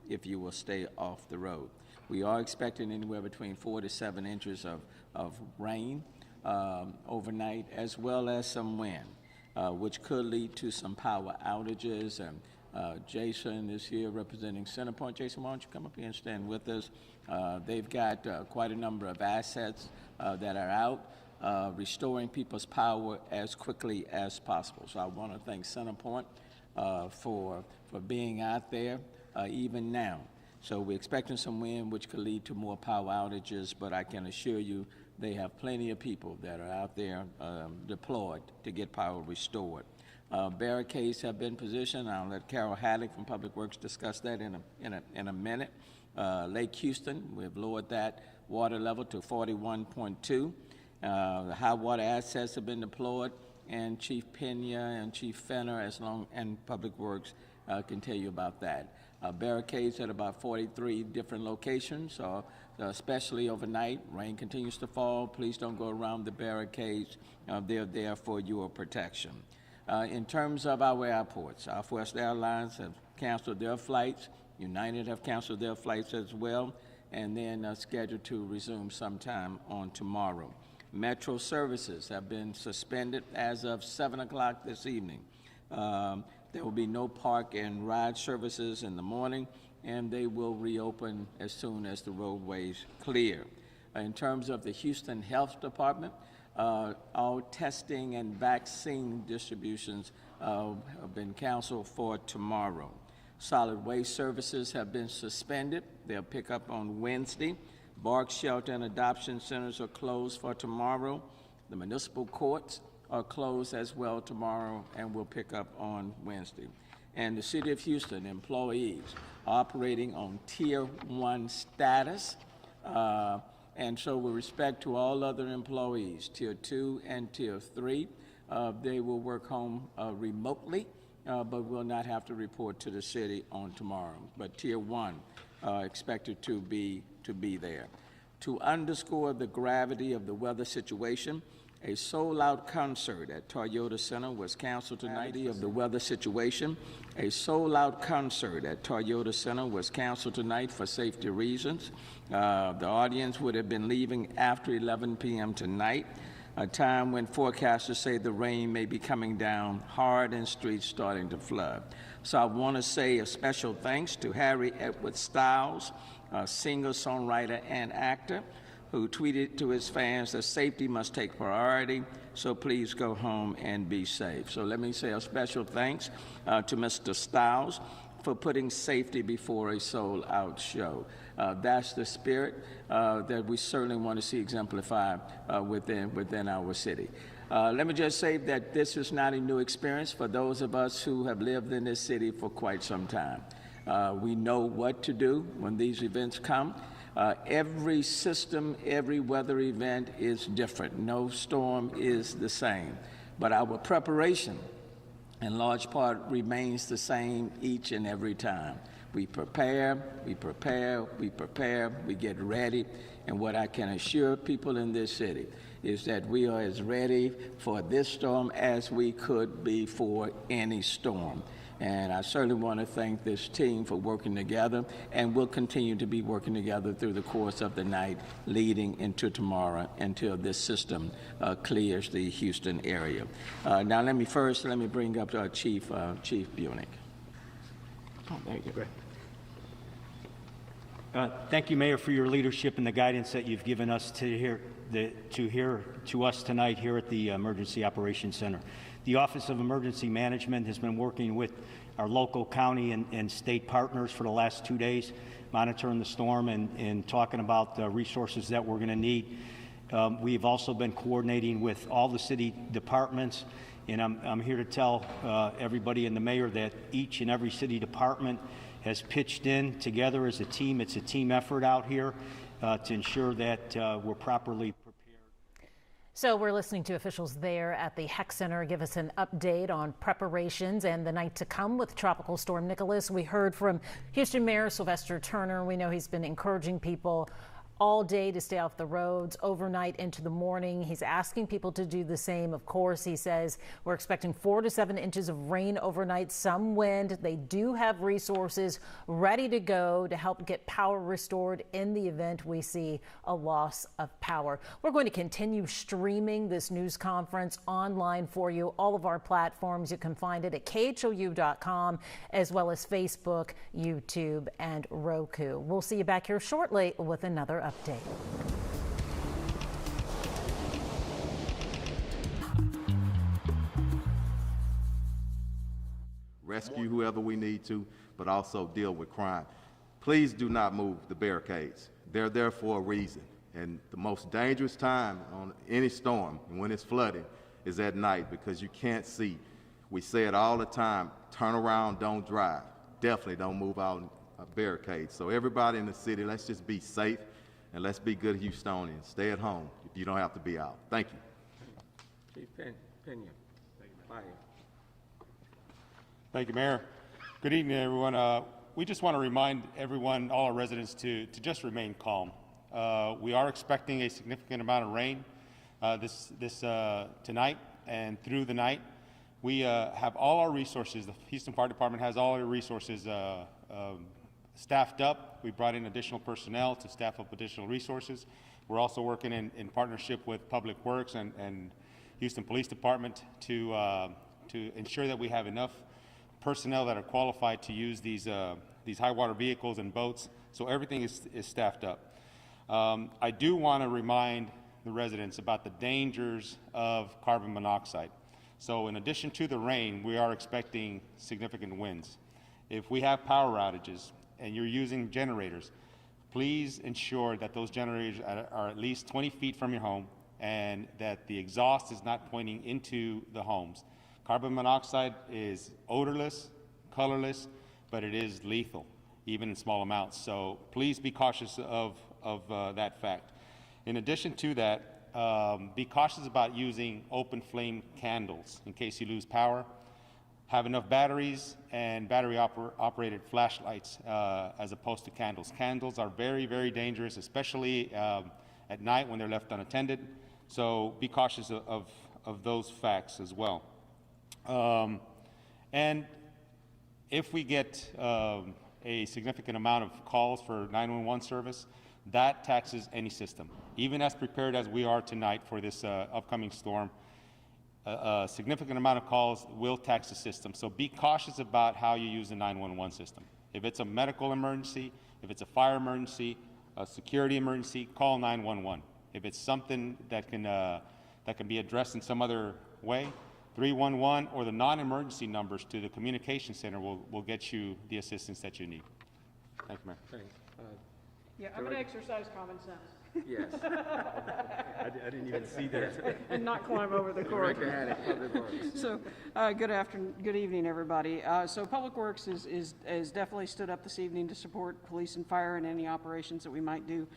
if you will stay off the road. We are expecting anywhere between 4 to 7 inches of rain overnight, as well as some wind, which could lead to some power outages. And Jason is here representing Centerpoint. Jason, why don't you come up here and stand with us? They've got quite a number of assets that are out, restoring people's power as quickly as possible. So I want to thank Centerpoint for being out there even now. So we're expecting some wind, which could lead to more power outages, but I can assure you they have plenty of people that are out there deployed to get power restored. Barricades have been positioned. I'll let Carol Haddock from Public Works discuss that in a minute. Lake Houston, we've lowered that water level to 41.2. The high water assets have been deployed, and Chief Pena and Chief Fenner and Public Works can tell you about that. Barricades at about 43 different locations, especially overnight. Rain continues to fall. Please don't go around the barricades. They're there for your protection. In terms of our airports, Southwest Airlines have canceled their flights. United have canceled their flights as well, and then scheduled to resume sometime on tomorrow. Metro services have been suspended as of 7 o'clock this evening. There will be no park and ride services in the morning, and they will reopen as soon as the roadways clear. In terms of the Houston Health Department, all testing and vaccine distributions have been canceled for tomorrow. Solid waste services have been suspended. They'll pick up on Wednesday. Bark shelter and adoption centers are closed for tomorrow. The municipal courts are closed as well tomorrow and will pick up on Wednesday. And the City of Houston employees operating on Tier 1 status. And so with respect to all other employees, Tier 2 and Tier 3, they will work home remotely, but will not have to report to the city on tomorrow. But Tier 1 expected to be there. To underscore the gravity of the weather situation, a sold-out concert at Toyota Center was canceled tonight. Of the weather situation, a sold-out concert at Toyota Center was canceled tonight for safety reasons. The audience would have been leaving after 11 p.m. tonight, a time when forecasters say the rain may be coming down hard and streets starting to flood. So I want to say a special thanks to Harry Edward Styles, a singer, songwriter, and actor, who tweeted to his fans that safety must take priority, so please go home and be safe. So let me say a special thanks to Mr. Styles for putting safety before a sold-out show. That's the spirit that we certainly want to see exemplified within our city. Let me just say that this is not a new experience for those of us who have lived in this city for quite some time. We know what to do when these events come. Every system, every weather event is different. No storm is the same. But our preparation, in large part, remains the same each and every time. We prepare, we prepare, we prepare, we get ready. And what I can assure people in this city is that we are as ready for this storm as we could be for any storm. And I certainly want to thank this team for working together, and we'll continue to be working together through the course of the night leading into tomorrow until this system clears the Houston area. Now let me bring up Chief Bunick. Oh, there you go. Great. Thank you, Mayor, for your leadership and the guidance that you've given us to us tonight here at the Emergency Operations Center. The Office of Emergency Management has been working with our local, county, and state partners for the last 2 days, monitoring the storm and talking about the resources that we're going to need. We've also been coordinating with all the city departments, and I'm here to tell everybody and the mayor that each and every city department has pitched in together as a team. It's a team effort out here to ensure that we're properly prepared. So we're listening to officials there at the HEC Center give us an update on preparations and the night to come with Tropical Storm Nicholas. We heard from Houston Mayor Sylvester Turner. We know he's been encouraging people all day to stay off the roads, overnight into the morning. He's asking people to do the same. Of course, he says we're expecting 4 to 7 inches of rain overnight, some wind. They do have resources ready to go to help get power restored in the event we see a loss of power. We're going to continue streaming this news conference online for you. All of our platforms, you can find it at khou.com, as well as Facebook, YouTube, and Roku. We'll see you back here shortly with another update. Rescue whoever we need to, but also deal with crime. Please do not move the barricades. They're there for a reason. And the most dangerous time on any storm, when it's flooding, is at night because you can't see. We say it all the time, turn around, don't drive. Definitely don't move out barricades. So everybody in the city, let's just be safe and let's be good Houstonians. Stay at home if you don't have to be out. Thank you. Chief Pena. Fire. Thank you, Mayor. Good evening, everyone. We just want to remind everyone, all our residents, to just remain calm. We are expecting a significant amount of rain tonight and through the night. We have all our resources. The Houston Fire Department has all our resources staffed up. We brought in additional personnel to staff up additional resources. We're also working in partnership with Public Works and Houston Police Department to ensure that we have enough personnel that are qualified to use these high water vehicles and boats. So everything is staffed up. I do want to remind the residents about the dangers of carbon monoxide. So in addition to the rain, we are expecting significant winds. If we have power outages and you're using generators, please ensure that those generators are at least 20 feet from your home and that the exhaust is not pointing into the homes. Carbon monoxide is odorless, colorless, but it is lethal, even in small amounts. So please be cautious of that fact. In addition to that, be cautious about using open flame candles in case you lose power. Have enough batteries and battery operated flashlights as opposed to candles. Candles are very, very dangerous, especially at night when they're left unattended. So be cautious of those facts as well. And if we get a significant amount of calls for 911 service, that taxes any system. Even as prepared as we are tonight for this upcoming storm, a significant amount of calls will tax the system. So be cautious about how you use the 911 system. If it's a medical emergency, if it's a fire emergency, a security emergency, call 911. If it's something that can be addressed in some other way, 311 or the non-emergency numbers to the communication center will get you the assistance that you need. Thank you, Mayor. Thanks. Yeah, I'm going to exercise common sense Yes. I didn't even see that. and not climb over the cord. Director Haddock, Public Works. So, good evening, everybody. So Public Works is definitely stood up this evening to support police and fire in any operations that we might do.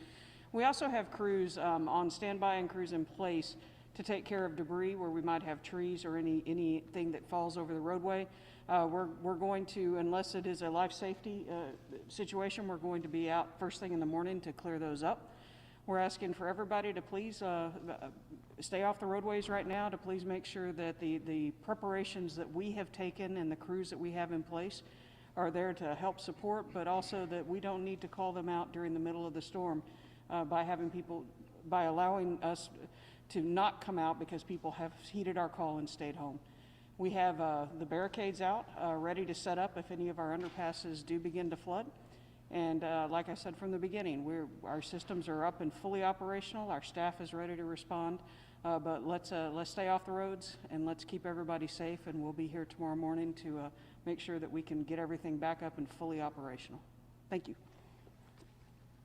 We also have crews on standby and crews in place to take care of debris where we might have trees or anything that falls over the roadway. We're going to, unless it is a life safety situation, we're going to be out first thing in the morning to clear those up. We're asking for everybody to please stay off the roadways right now, to please make sure that the preparations that we have taken and the crews that we have in place are there to help support, but also that we don't need to call them out during the middle of the storm by allowing us to not come out because people have heeded our call and stayed home. We have the barricades out, ready to set up if any of our underpasses do begin to flood. And like I said from the beginning, our systems are up and fully operational. Our staff is ready to respond. But let's stay off the roads and let's keep everybody safe. And we'll be here tomorrow morning to make sure that we can get everything back up and fully operational. Thank you.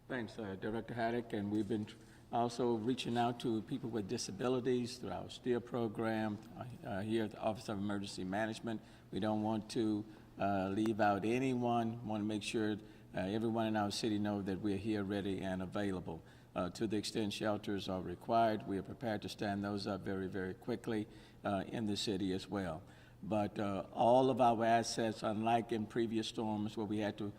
Thanks, Director Haddock. And we've been also reaching out to people with disabilities through our STEER program here at the Office of Emergency Management. We don't want to leave out anyone. We want to make sure everyone in our city know that we're here ready and available. To the extent shelters are required, we are prepared to stand those up very, very quickly in the city as well. But all of our assets, unlike in previous storms where we had to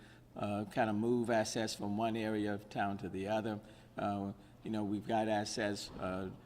kind of move assets from one area of town to the other, You know, we've got assets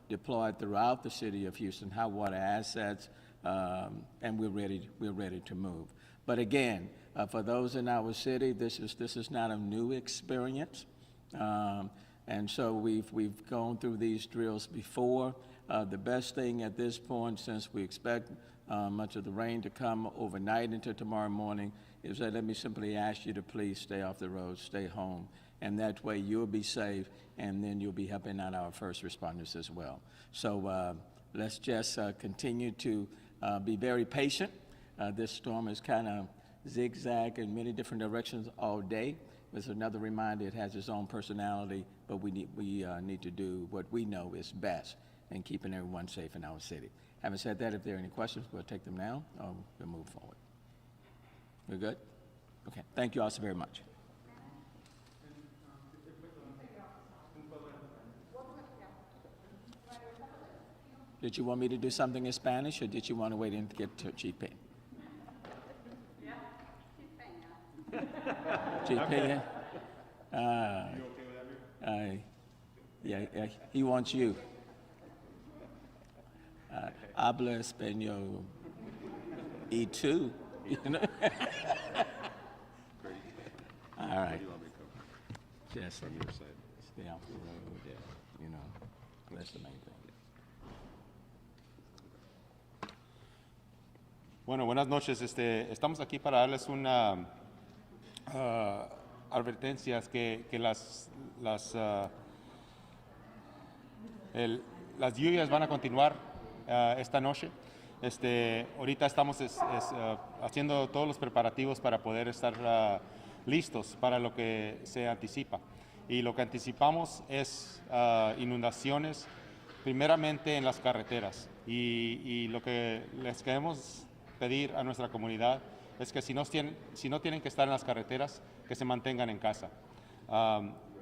deployed throughout the city of Houston, hot water assets, and we're ready to move. But again, for those in our city, this is not a new experience. And so we've gone through these drills before. The best thing at this point, since we expect much of the rain to come overnight into tomorrow morning, is that let me simply ask you to please stay off the road, stay home, and that way you'll be safe, and then you'll be helping out our first responders as well. So let's just continue to be very patient. This storm is kind of zigzag in many different directions all day. It's another reminder it has its own personality, but we need to do what we know is best in keeping everyone safe in our city. Having said that, if there are any questions, we'll take them now, or we'll move forward. We're good? Okay, thank you all so very much. Did you want me to do something in Spanish, or did you want to wait and get to Chief Payne? Yeah, Chief Payne. Yeah, he wants you. Habla español. Y tú, you know? All right. Just so you stay off the road, you know, that's the main thing. Bueno, buenas noches. Estamos aquí para darles una advertencias que las lluvias van a continuar esta noche. Ahorita estamos haciendo todos los preparativos para poder estar listos para lo que se anticipa. Y lo que anticipamos es inundaciones, primeramente en las carreteras. Y lo que les queremos pedir a nuestra comunidad es que si no tienen que estar en las carreteras, que se mantengan en casa.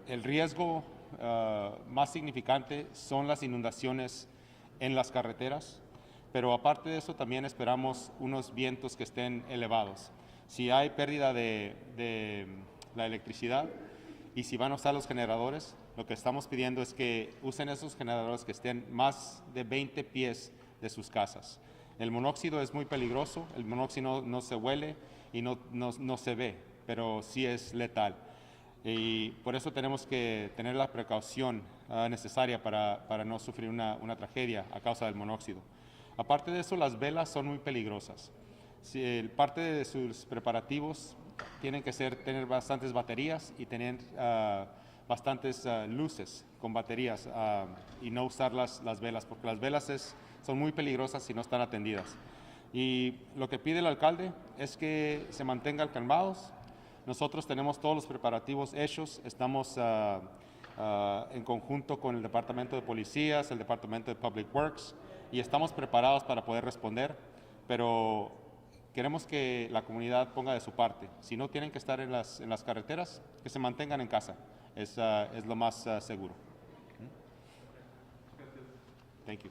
El riesgo más significante son las inundaciones en las carreteras, pero aparte de eso también esperamos unos vientos que estén elevados. Si hay pérdida de la electricidad y si van a usar los generadores, lo que estamos pidiendo es que usen esos generadores que estén más de 20 pies de sus casas. El monóxido es muy peligroso, el monóxido no se huele y no se ve, pero sí es letal. Y por eso tenemos que tener la precaución necesaria para no sufrir una tragedia a causa del monóxido. Aparte de eso, las velas son muy peligrosas. Parte de sus preparativos tienen que tener bastantes baterías y tener bastantes luces con baterías y no usar las velas, porque las velas son muy peligrosas si no están atendidas. Y lo que pide el alcalde es que se mantengan calmados. Nosotros tenemos todos los preparativos hechos, estamos en conjunto con el Departamento de Policías, el Departamento de Public Works, y estamos preparados para poder responder, pero queremos que la comunidad ponga de su parte. Si no tienen que estar en las carreteras, que se mantengan en casa, es lo más seguro. Thank you.